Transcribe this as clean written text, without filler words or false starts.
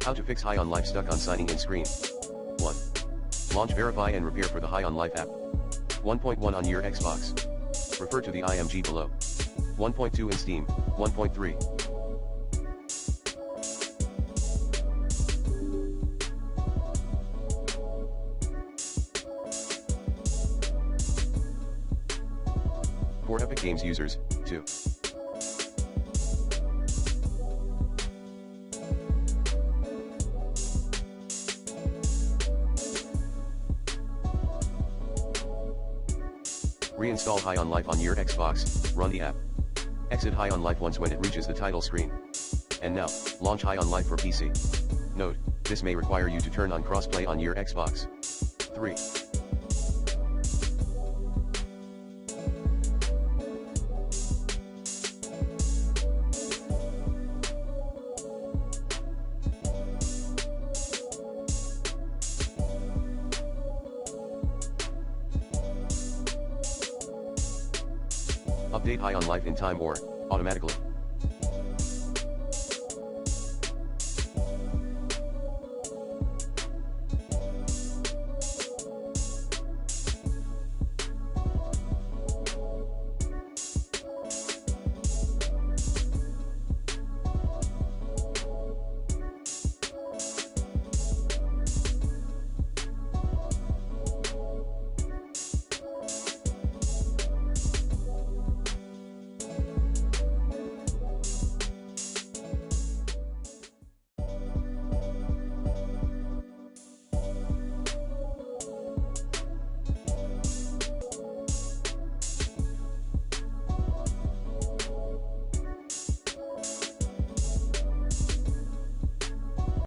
How to fix High on Life stuck on signing in screen. 1. Launch Verify and Repair for the High on Life app. 1.1 on your Xbox. Refer to the IMG below. 1.2 in Steam. 1.3. For Epic Games users, 2. Reinstall High on Life on your Xbox, run the app. Exit High on Life once when it reaches the title screen. And now, launch High on Life for PC. Note, this may require you to turn on crossplay on your Xbox. 3. Update High on Life in time or automatically.